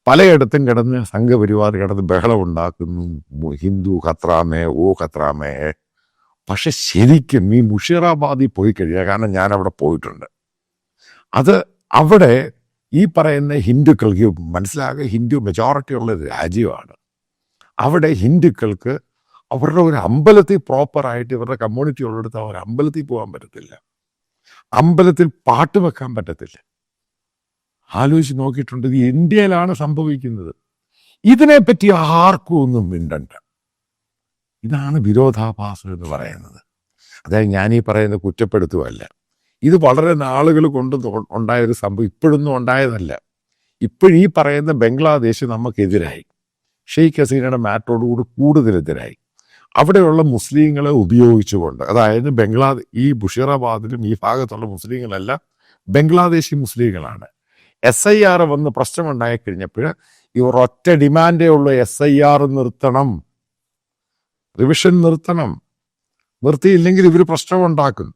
പലയിടത്തും കിടന്ന് സംഘപരിവാർ കിടന്ന് ബഹളം ഉണ്ടാക്കുന്നു. ഹിന്ദു ഖത്രാമേ, ഓ ഖത്രാമേ. പക്ഷെ ശരിക്കും ഈ മുഷീറാബാദിൽ പോയി കഴിഞ്ഞാൽ, കാരണം ഞാൻ അവിടെ പോയിട്ടുണ്ട്, അത് അവിടെ ഈ പറയുന്ന ഹിന്ദുക്കൾക്ക് മനസ്സിലാകുക, ഹിന്ദു മെജോറിറ്റി ഉള്ള ഒരു രാജ്യമാണ്. അവിടെ ഹിന്ദുക്കൾക്ക് അവരുടെ ഒരു അമ്പലത്തിൽ പ്രോപ്പറായിട്ട് ഇവരുടെ കമ്മ്യൂണിറ്റി ഉള്ളിടത്ത് അവർ അമ്പലത്തിൽ പോകാൻ പറ്റത്തില്ല, അമ്പലത്തിൽ പാട്ട് വെക്കാൻ പറ്റത്തില്ല. ആലോചിച്ച് നോക്കിയിട്ടുണ്ട്, ഇത് ഇന്ത്യയിലാണ് സംഭവിക്കുന്നത്. ഇതിനെപ്പറ്റി ആർക്കും ഒന്നും മിണ്ടണ്ട. ഇതാണ് വിരോധാഭാസം എന്ന് പറയുന്നത്. അതായത് ഞാനീ പറയുന്ന കുറ്റപ്പെടുത്തുമല്ല, ഇത് വളരെ നാളുകൾ കൊണ്ട് ഉണ്ടായൊരു സംഭവം, ഇപ്പോഴൊന്നും ഉണ്ടായതല്ല. ഇപ്പോഴീ പറയുന്ന ബംഗ്ലാദേശ് നമുക്കെതിരായി, ഷെയ്ഖ് ഹസീനയുടെ മാറ്ററോടുകൂടി കൂടുതലെതിരായി. അവിടെയുള്ള മുസ്ലിങ്ങളെ ഉപയോഗിച്ചുകൊണ്ട്, അതായത് ഈ ബുഷീറാബാദിലും ഈ ഭാഗത്തുള്ള മുസ്ലിങ്ങളെല്ലാം ബംഗ്ലാദേശി മുസ്ലിങ്ങളാണ്. SIR വന്ന് പ്രശ്നമുണ്ടായി കഴിഞ്ഞപ്പോൾ ഇവർ ഒറ്റ ഡിമാൻഡേ ഉള്ളൂ, SIR നിർത്തണം, റിവിഷൻ നിർത്തണം. നിർത്തിയില്ലെങ്കിൽ ഇവർ പ്രശ്നമുണ്ടാക്കും.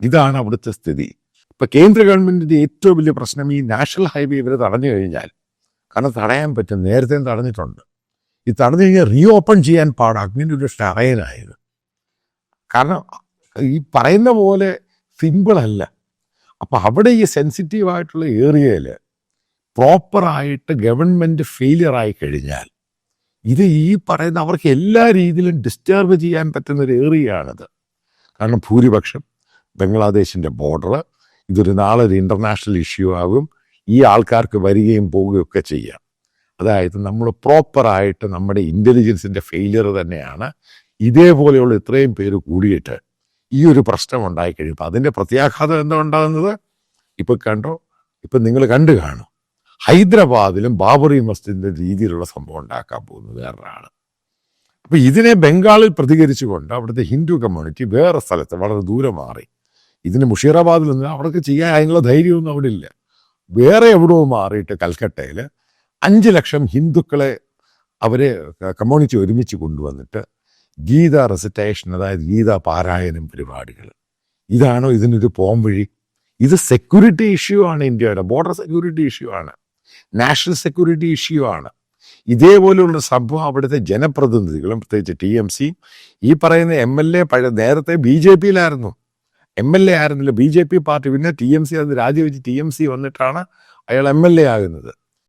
ഇതാണ് അവിടുത്തെ സ്ഥിതി. ഇപ്പൊ കേന്ദ്ര ഗവൺമെന്റിന്റെ ഏറ്റവും വലിയ പ്രശ്നം ഈ നാഷണൽ ഹൈവേ ഇവർ തടഞ്ഞു കഴിഞ്ഞാൽ, കാരണം തടയാൻ പറ്റും, നേരത്തെ തടഞ്ഞിട്ടുണ്ട്, ഈ തടഞ്ഞു കഴിഞ്ഞാൽ റീ ഓപ്പൺ ചെയ്യാൻ പാടാം. അങ്ങനെ ഒരു ഷറയനായത്. കാരണം ഈ പറയുന്ന പോലെ സിമ്പിളല്ല. അപ്പൊ അവിടെ ഈ സെൻസിറ്റീവായിട്ടുള്ള ഏരിയയിൽ പ്രോപ്പറായിട്ട് ഗവൺമെന്റ് ഫെയിലിയർ ആയി കഴിഞ്ഞാൽ, ഇത് ഈ പറയുന്ന അവർക്ക് എല്ലാ രീതിയിലും ഡിസ്റ്റർബ് ചെയ്യാൻ പറ്റുന്ന ഒരു ഏരിയയാണിത്. കാരണം ഭൂരിപക്ഷം ബംഗ്ലാദേശിൻ്റെ ബോർഡർ, ഇതൊരു നാളെ ഒരു ഇൻ്റർനാഷണൽ ഇഷ്യൂ ആകും. ഈ ആൾക്കാർക്ക് വരികയും പോവുകയൊക്കെ ചെയ്യാം. അതായത് നമ്മൾ പ്രോപ്പറായിട്ട് നമ്മുടെ ഇൻ്റലിജൻസിൻ്റെ ഫെയിലിയർ തന്നെയാണ് ഇതേപോലെയുള്ള ഇത്രയും പേര് കൂടിയിട്ട് ഈ ഒരു പ്രശ്നം ഉണ്ടായി കഴിയുമ്പോൾ അതിൻ്റെ പ്രത്യാഘാതം എന്താ ഉണ്ടാകുന്നത്? ഇപ്പം നിങ്ങൾ കണ്ടു കാണും, ഹൈദരാബാദിലും ബാബറി മസ്ജിദിൻ്റെ രീതിയിലുള്ള സംഭവം ഉണ്ടാക്കാൻ പോകുന്നത് വേറൊരാളാണ്. അപ്പം ഇതിനെ ബംഗാളിൽ പ്രതികരിച്ചുകൊണ്ട് അവിടുത്തെ ഹിന്ദു കമ്മ്യൂണിറ്റി വേറെ സ്ഥലത്ത് വളരെ ദൂരെ മാറി. ഇതിന് മുഷീറാബാദിൽ നിന്ന് അവർക്ക് ചെയ്യാൻ അതിനുള്ള ധൈര്യമൊന്നും അവിടെ ഇല്ല. വേറെ എവിടെയോ മാറിയിട്ട് കൽക്കട്ടയിൽ 5 ലക്ഷം ഹിന്ദുക്കളെ അവരെ കമ്മ്യൂണിറ്റി ഒരുമിച്ച് കൊണ്ടുവന്നിട്ട് ഗീത റെസിറ്റേഷൻ, അതായത് ഗീത പാരായണം പരിപാടികൾ. ഇതാണോ ഇതിനൊരു പോംവഴി? ഇത് സെക്യൂരിറ്റി ഇഷ്യൂ ആണ്, ഇന്ത്യയുടെ ബോർഡർ സെക്യൂരിറ്റി ഇഷ്യൂ ആണ്, നാഷണൽ സെക്യൂരിറ്റി ഇഷ്യൂ ആണ്. ഇതേപോലെയുള്ള സംഭവം അവിടുത്തെ ജനപ്രതിനിധികളും പ്രത്യേകിച്ച് TMC, ഈ പറയുന്ന MLA നേരത്തെ BJPയിലായിരുന്നു, MLA ആയിരുന്നില്ല, BJP പാർട്ടി. പിന്നെ TMC അത് രാജിവെച്ച് TMC വന്നിട്ടാണ് അയാൾ MLA ആകുന്നത്.